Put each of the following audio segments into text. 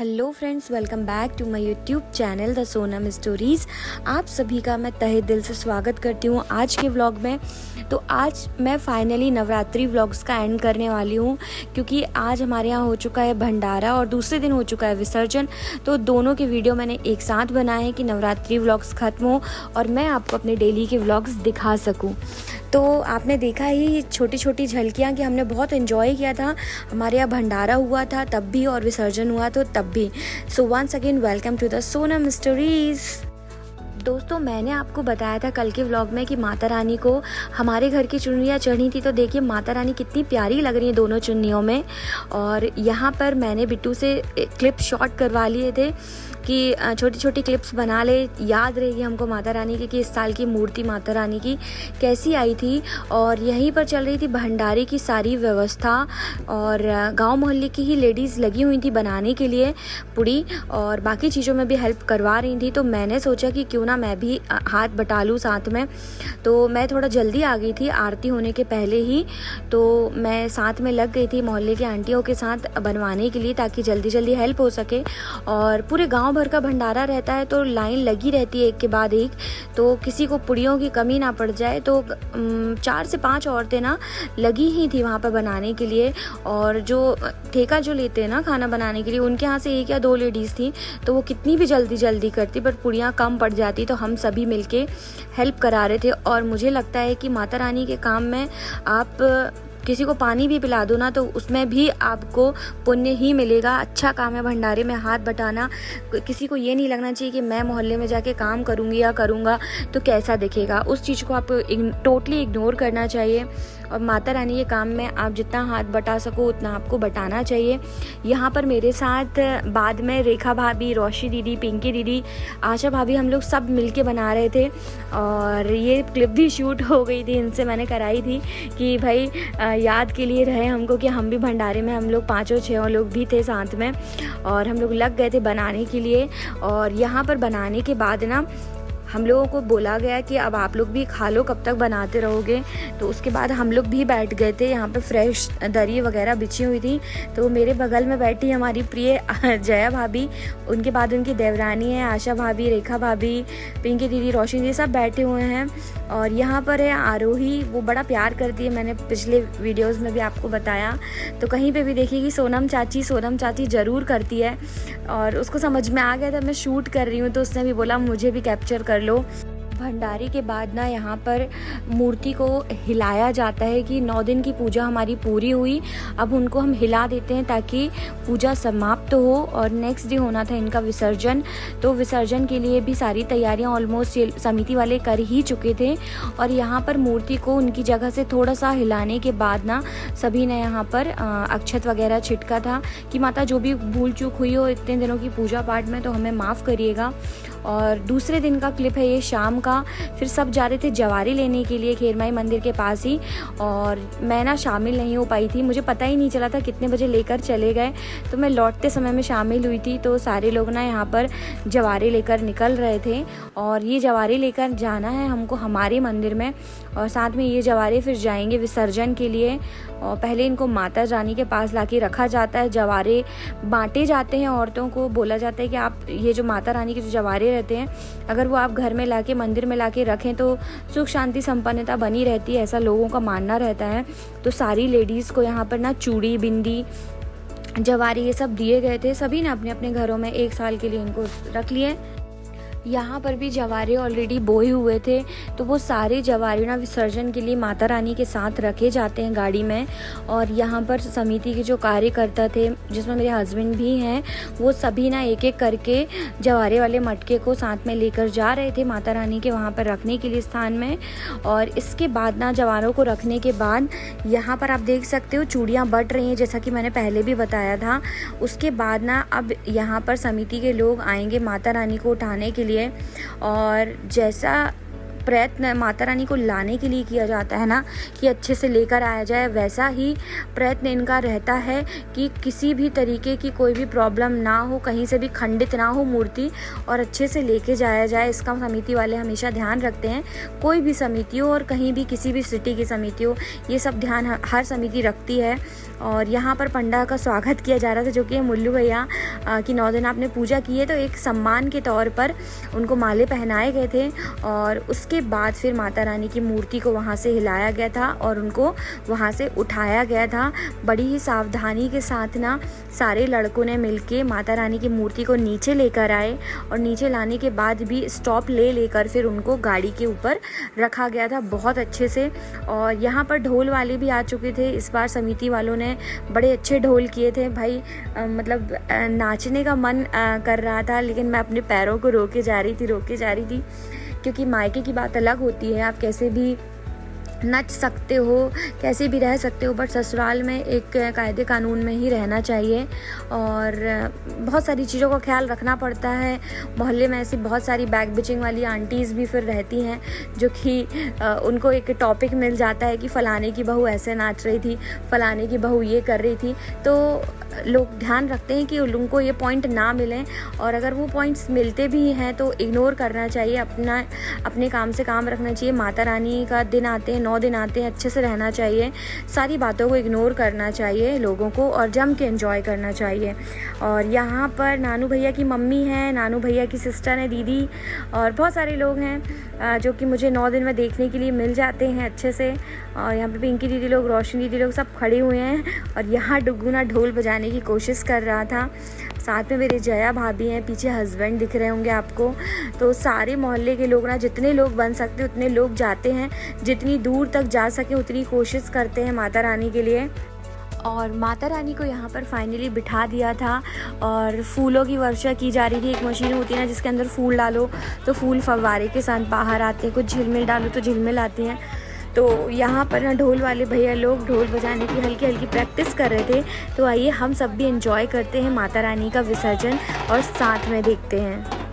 Hello friends, welcome back to my YouTube channel the Sonam stories. आप सभी का मैं तहे दिल से स्वागत करती हूँ आज के व्लॉग में। तो आज मैं फाइनली नवरात्रि व्लॉग्स का एंड करने वाली हूँ, क्योंकि आज हमारे यहाँ हो चुका है भंडारा और दूसरे दिन हो चुका है विसर्जन। तो दोनों के वीडियो मैंने एक साथ बनाए हैं कि नवरात्रि व्लॉग्स ख़त्म हो और मैं आपको अपने डेली के व्लॉग्स दिखा सकूँ। तो आपने देखा ही छोटी छोटी झलकियाँ कि हमने बहुत एंजॉय किया था। हमारे यहाँ भंडारा हुआ था तब भी और विसर्जन हुआ तो तब भी। So once again welcome to the Sonam stories. दोस्तों, मैंने आपको बताया था कल के व्लॉग में कि माता रानी को हमारे घर की चुनरियाँ चढ़ी थी। तो देखिए माता रानी कितनी प्यारी लग रही है दोनों चुन्नियों में। और यहाँ पर मैंने बिट्टू से क्लिप शॉट करवा लिए थे कि छोटी छोटी क्लिप्स बना ले, याद रहेगी हमको माता रानी की कि इस साल की मूर्ति माता रानी की कैसी आई थी। और यहीं पर चल रही थी भंडारे की सारी व्यवस्था और गांव मोहल्ले की ही लेडीज़ लगी हुई थी बनाने के लिए पुड़ी और बाकी चीज़ों में भी हेल्प करवा रही थी। तो मैंने सोचा कि क्यों ना मैं भी हाथ बटा लूँ साथ में। तो मैं थोड़ा जल्दी आ गई थी आरती होने के पहले ही, तो मैं साथ में लग गई थी मोहल्ले के आंटियों के साथ बनवाने के लिए ताकि जल्दी जल्दी हेल्प हो सके। और पूरे गाँव भर का भंडारा रहता है तो लाइन लगी रहती है एक के बाद एक, तो किसी को पुड़ियों की कमी ना पड़ जाए। तो 4 से 5 औरतें ना लगी ही थी वहाँ पर बनाने के लिए। और जो ठेका जो लेते हैं ना खाना बनाने के लिए, उनके यहाँ से 1 या 2 लेडीज़ थी, तो वो कितनी भी जल्दी करती बट पुड़ियाँ कम पड़ जाती। तो हम सभी मिलके हेल्प करा रहे थे। और मुझे लगता है कि माता रानी के काम में आप किसी को पानी भी पिला दो ना तो उसमें भी आपको पुण्य ही मिलेगा। अच्छा काम है भंडारे में हाथ बटाना। किसी को ये नहीं लगना चाहिए कि मैं मोहल्ले में जाके काम करूँगी या करूँगा तो कैसा दिखेगा। उस चीज़ को आप टोटली इग्नोर करना चाहिए। और माता रानी के काम में आप जितना हाथ बटा सको उतना आपको बटाना चाहिए। यहाँ पर मेरे साथ बाद में रेखा भाभी, रोशी दीदी, पिंकी दीदी, आशा भाभी, हम लोग सब मिलके बना रहे थे। और ये क्लिप भी शूट हो गई थी, इनसे मैंने कराई थी कि भाई याद के लिए रहे हमको कि हम भी भंडारे में, हम लोग 5-6 लोग भी थे साथ में और हम लोग लग गए थे बनाने के लिए। और यहाँ पर बनाने के बाद ना हम लोगों को बोला गया कि अब आप लोग भी खा लो, कब तक बनाते रहोगे। तो उसके बाद हम लोग भी बैठ गए थे। यहाँ पे फ्रेश दरी वगैरह बिछी हुई थी। तो मेरे बगल में बैठी हमारी प्रिय जया भाभी, उनके बाद उनकी देवरानी है आशा भाभी, रेखा भाभी, पिंकी दीदी, रोशनी दीदी, सब बैठे हुए हैं। और यहाँ पर है आरोही, वो बड़ा प्यार करती है, मैंने पिछले वीडियोस में भी आपको बताया। तो कहीं पे भी देखिए सोनम चाची ज़रूर करती है। और उसको समझ में आ गया था मैं शूट कर रही हूँ, तो उसने भी बोला मुझे भी कैप्चर कर लो। भंडारे के बाद ना यहाँ पर मूर्ति को हिलाया जाता है कि 9 दिन की पूजा हमारी पूरी हुई, अब उनको हम हिला देते हैं ताकि पूजा समाप्त हो। और नेक्स्ट डे होना था इनका विसर्जन। तो विसर्जन के लिए भी सारी तैयारियां ऑलमोस्ट समिति वाले कर ही चुके थे। और यहाँ पर मूर्ति को उनकी जगह से थोड़ा सा हिलाने के बाद ना सभी ने यहाँ पर अक्षत वगैरह छिटका था कि माता जो भी भूल चूक हुई हो इतने दिनों की पूजा पाठ में तो हमें माफ़ करिएगा। और दूसरे दिन का क्लिप है ये शाम का। फिर सब जा रहे थे जवारी लेने के लिए खेरमाई मंदिर के पास ही, और मैं ना शामिल नहीं हो पाई थी। मुझे पता ही नहीं चला था कितने बजे लेकर चले गए, तो मैं लौटते समय में शामिल हुई थी। तो सारे लोग ना यहाँ पर जवारी लेकर निकल रहे थे और ये जवारी लेकर जाना है हमको हमारे मंदिर में। और साथ में ये जवारे फिर जाएंगे विसर्जन के लिए। और पहले इनको माता रानी के पास लाके रखा जाता है। जवारे बांटे जाते हैं औरतों को, बोला जाता है कि आप ये जो माता रानी के जो जवारे रहते हैं अगर वो आप घर में लाके मंदिर में लाके रखें तो सुख शांति संपन्नता बनी रहती है, ऐसा लोगों का मानना रहता है। तो सारी लेडीज़ को यहाँ पर ना चूड़ी, बिंदी, जवारी ये सब दिए गए थे। सभी ने अपने अपने घरों में 1 साल के लिए इनको रख लिए। यहाँ पर भी जवारे ऑलरेडी बोए हुए थे, तो वो सारे जवारे ना विसर्जन के लिए माता रानी के साथ रखे जाते हैं गाड़ी में। और यहाँ पर समिति के जो कार्यकर्ता थे जिसमें मेरे हस्बैंड भी हैं, वो सभी ना एक एक करके जवारे वाले मटके को साथ में लेकर जा रहे थे माता रानी के वहाँ पर रखने के लिए स्थान में। और इसके बाद ना जवारों को रखने के बाद यहाँ पर आप देख सकते हो चूड़ियाँ बट रही हैं, जैसा कि मैंने पहले भी बताया था। उसके बाद ना अब यहाँ पर समिति के लोग आएंगे माता रानी को उठाने के लिए। और जैसा प्रयत्न माता रानी को लाने के लिए किया जाता है ना कि अच्छे से लेकर आया जाए, वैसा ही प्रयत्न इनका रहता है कि किसी भी तरीके की कोई भी प्रॉब्लम ना हो, कहीं से भी खंडित ना हो मूर्ति, और अच्छे से लेके जाया जाए। इसका समिति वाले हमेशा ध्यान रखते हैं। कोई भी समिति हो और कहीं भी किसी भी सिटी की समिति हो, ये सब ध्यान हर समिति रखती है। और यहाँ पर पंडा का स्वागत किया जा रहा था, जो कि मुल्लू भैया की 9 दिन आपने पूजा की है, तो एक सम्मान के तौर पर उनको माले पहनाए गए थे। और उसके बाद फिर माता रानी की मूर्ति को वहाँ से हिलाया गया था और उनको वहाँ से उठाया गया था। बड़ी ही सावधानी के साथ ना सारे लड़कों ने मिलके माता रानी की मूर्ति को नीचे लेकर आए और नीचे लाने के बाद भी स्टॉप लेकर फिर उनको गाड़ी के ऊपर रखा गया था बहुत अच्छे से। और यहाँ पर ढोल वाले भी आ चुके थे। इस बार समिति वालों ने बड़े अच्छे ढोल किए थे भाई, मतलब नाचने का मन कर रहा था, लेकिन मैं अपने पैरों को रोके जा रही थी क्योंकि मायके की बात अलग होती है, आप कैसे भी नच सकते हो, कैसे भी रह सकते हो, बट ससुराल में एक कायदे कानून में ही रहना चाहिए और बहुत सारी चीज़ों का ख्याल रखना पड़ता है। मोहल्ले में ऐसी बहुत सारी बैक बिचिंग वाली आंटीज़ भी फिर रहती हैं, जो कि उनको एक टॉपिक मिल जाता है कि फ़लाने की बहू ऐसे नाच रही थी, फ़लाने की बहू ये कर रही थी, तो लोग ध्यान रखते हैं कि उनको ये पॉइंट ना मिलें। और अगर वो पॉइंट्स मिलते भी हैं तो इग्नोर करना चाहिए, अपने काम से काम रखना चाहिए। माता रानी का दिन आते हैं, 9 दिन आते हैं, अच्छे से रहना चाहिए, सारी बातों को इग्नोर करना चाहिए लोगों को और जम के एंजॉय करना चाहिए। और यहाँ पर नानू भैया की मम्मी हैं, नानू भैया की सिस्टर है, दीदी, और बहुत सारे लोग हैं जो कि मुझे 9 दिन में देखने के लिए मिल जाते हैं अच्छे से। और यहाँ पे पिंकी दीदी लोग, रोशनी दीदी लोग सब खड़े हुए हैं और यहाँ डुगुना ढोल बजाने की कोशिश कर रहा था। साथ में मेरे जया भाभी हैं, पीछे हस्बैंड दिख रहे होंगे आपको। तो सारे मोहल्ले के लोग ना, जितने लोग बन सकते उतने लोग जाते हैं, जितनी दूर तक जा सके उतनी कोशिश करते हैं माता रानी के लिए। और माता रानी को यहाँ पर फाइनली बिठा दिया था और फूलों की वर्षा की जा रही थी। एक मशीन होती है ना जिसके अंदर फूल डालो तो फूल फव्वारे के साथ बाहर आते हैं, कुछ झिलमिल डालो तो झिलमिल आती हैं। तो यहाँ पर ना ढोल वाले भैया लोग ढोल बजाने की हल्की हल्की प्रैक्टिस कर रहे थे। तो आइए हम सब भी एंजॉय करते हैं माता रानी का विसर्जन और साथ में देखते हैं।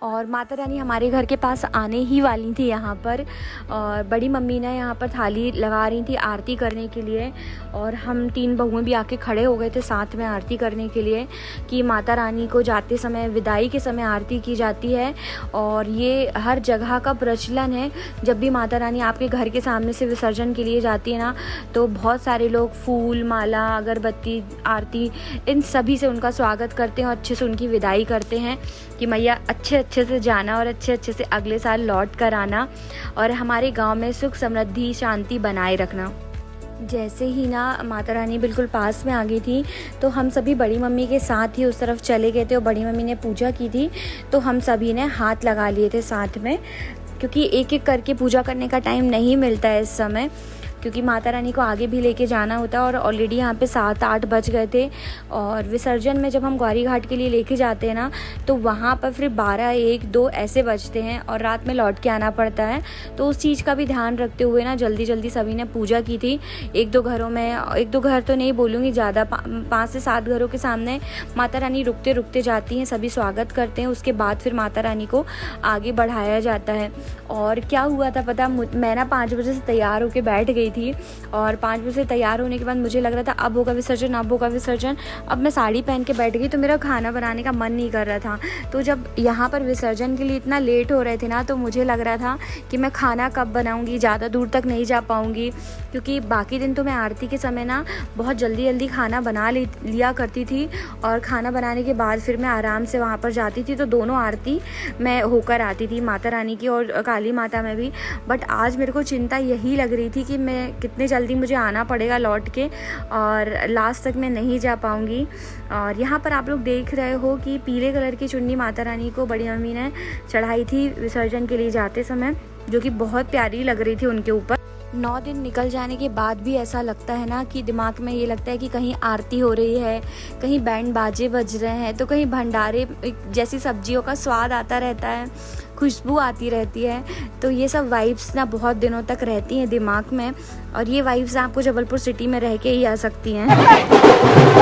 और माता रानी हमारे घर के पास आने ही वाली थी यहाँ पर। और बड़ी मम्मी ने यहाँ पर थाली लगा रही थी आरती करने के लिए और हम 3 बहुएं भी आके खड़े हो गए थे साथ में आरती करने के लिए कि माता रानी को जाते समय, विदाई के समय आरती की जाती है। और ये हर जगह का प्रचलन है, जब भी माता रानी आपके घर के सामने से विसर्जन के लिए जाती है ना, तो बहुत सारे लोग फूल, माला, अगरबत्ती, आरती, इन सभी से उनका स्वागत करते हैं और अच्छे से उनकी विदाई करते हैं कि मैया अच्छे से जाना और अच्छे से अगले साल लौट कर आना और हमारे गांव में सुख समृद्धि शांति बनाए रखना। जैसे ही ना माता रानी बिल्कुल पास में आ गई थी तो हम सभी बड़ी मम्मी के साथ ही उस तरफ चले गए थे और बड़ी मम्मी ने पूजा की थी तो हम सभी ने हाथ लगा लिए थे साथ में, क्योंकि एक एक करके पूजा करने का टाइम नहीं मिलता है इस समय। क्योंकि माता रानी को आगे भी लेके जाना होता है और ऑलरेडी यहाँ पे 7-8 बज गए थे। और विसर्जन में जब हम गौरी घाट के लिए लेके जाते हैं ना, तो वहाँ पर फिर 12-1-2 ऐसे बजते हैं और रात में लौट के आना पड़ता है। तो उस चीज़ का भी ध्यान रखते हुए ना जल्दी जल्दी सभी ने पूजा की थी। 1-2 घरों में, 1-2 घर तो नहीं बोलूँगी, ज़्यादा 5 से 7 घरों के सामने माता रानी रुकते रुकते जाती हैं, सभी स्वागत करते हैं। उसके बाद फिर माता रानी को आगे बढ़ाया जाता है। और क्या हुआ था पता, मैं ना 5 बजे से तैयार होकर बैठ गई थी और 5 बजे से तैयार होने के बाद मुझे लग रहा था अब होगा विसर्जन, अब होगा विसर्जन। अब मैं साड़ी पहन के बैठ गई तो मेरा खाना बनाने का मन नहीं कर रहा था। तो जब यहाँ पर विसर्जन के लिए इतना लेट हो रहे थे ना, तो मुझे लग रहा था कि मैं खाना कब बनाऊँगी, ज़्यादा दूर तक नहीं जा पाऊँगी। क्योंकि बाकी दिन तो मैं आरती के समय ना बहुत जल्दी जल्दी खाना बना लिया करती थी और खाना बनाने के बाद फिर मैं आराम से वहाँ पर जाती थी। तो दोनों आरती मैं होकर आती थी, माता रानी की और काली माता में भी। बट आज मेरे को चिंता यही लग रही थी कि मैं कितने जल्दी मुझे आना पड़ेगा लौट के और लास्ट तक मैं नहीं जा पाऊँगी। और यहाँ पर आप लोग देख रहे हो कि पीले कलर की चुन्नी माता रानी को बड़ी मम्मी ने चढ़ाई थी विसर्जन के लिए जाते समय, जो कि बहुत प्यारी लग रही थी उनके ऊपर। 9 दिन निकल जाने के बाद भी ऐसा लगता है ना कि दिमाग में ये लगता है कि कहीं आरती हो रही है, कहीं बैंड बाजे बज रहे हैं, तो कहीं भंडारे जैसी सब्जियों का स्वाद आता रहता है, खुशबू आती रहती है। तो ये सब वाइब्स ना बहुत दिनों तक रहती हैं दिमाग में और ये वाइब्स आपको जबलपुर सिटी में रह के ही आ सकती हैं।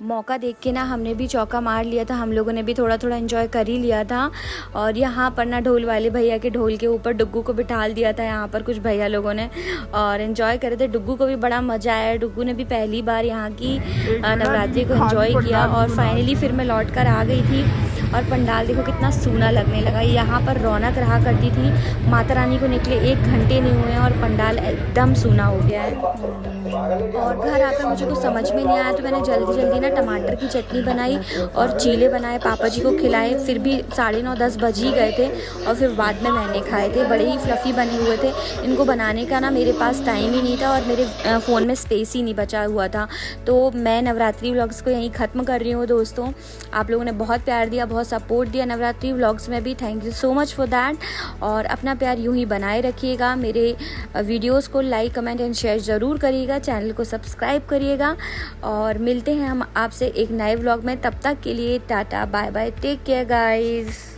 मौका देख के ना हमने भी चौका मार लिया था, हम लोगों ने भी थोड़ा थोड़ा एंजॉय कर ही लिया था। और यहाँ पर ना ढोल वाले भैया के ढोल के ऊपर डुग्गू को बिठा दिया था यहाँ पर कुछ भैया लोगों ने और एंजॉय कर रहे थे। डुग्गू को भी बड़ा मज़ा आया, डुग्गू ने भी पहली बार यहाँ की नवरात्रि को एंजॉय किया। और फाइनली फिर मैं लौट कर आ गई थी और पंडाल देखो कितना सूना लगने लगा। यहाँ पर रौनक रहा करती थी, माता रानी को निकले 1 घंटे नहीं हुए हैं और पंडाल एकदम सूना हो गया है। और घर आकर मुझे कुछ समझ में नहीं आया तो मैंने जल्दी जल्दी ना टमाटर की चटनी बनाई और चीले बनाए, पापा जी को खिलाए। फिर भी 9:30-10 बज ही गए थे और फिर बाद में मैंने खाए थे। बड़े ही फ्लफ़ी बने हुए थे। इनको बनाने का ना मेरे पास टाइम ही नहीं था और मेरे फ़ोन में स्पेस ही नहीं बचा हुआ था। तो मैं नवरात्रि व्लॉग्स को यहीं ख़त्म कर रही हूँ दोस्तों। आप लोगों ने बहुत प्यार दिया, बहुत सपोर्ट दिया नवरात्रि व्लॉग्स में भी, thank you so much for that. और अपना प्यार यूँ ही बनाए रखिएगा। मेरे वीडियोज़ को लाइक, कमेंट एंड शेयर ज़रूर करिएगा, चैनल को सब्सक्राइब करिएगा और मिलते हैं हम आपसे एक नए व्लॉग में। तब तक के लिए tata bye bye, take care guys.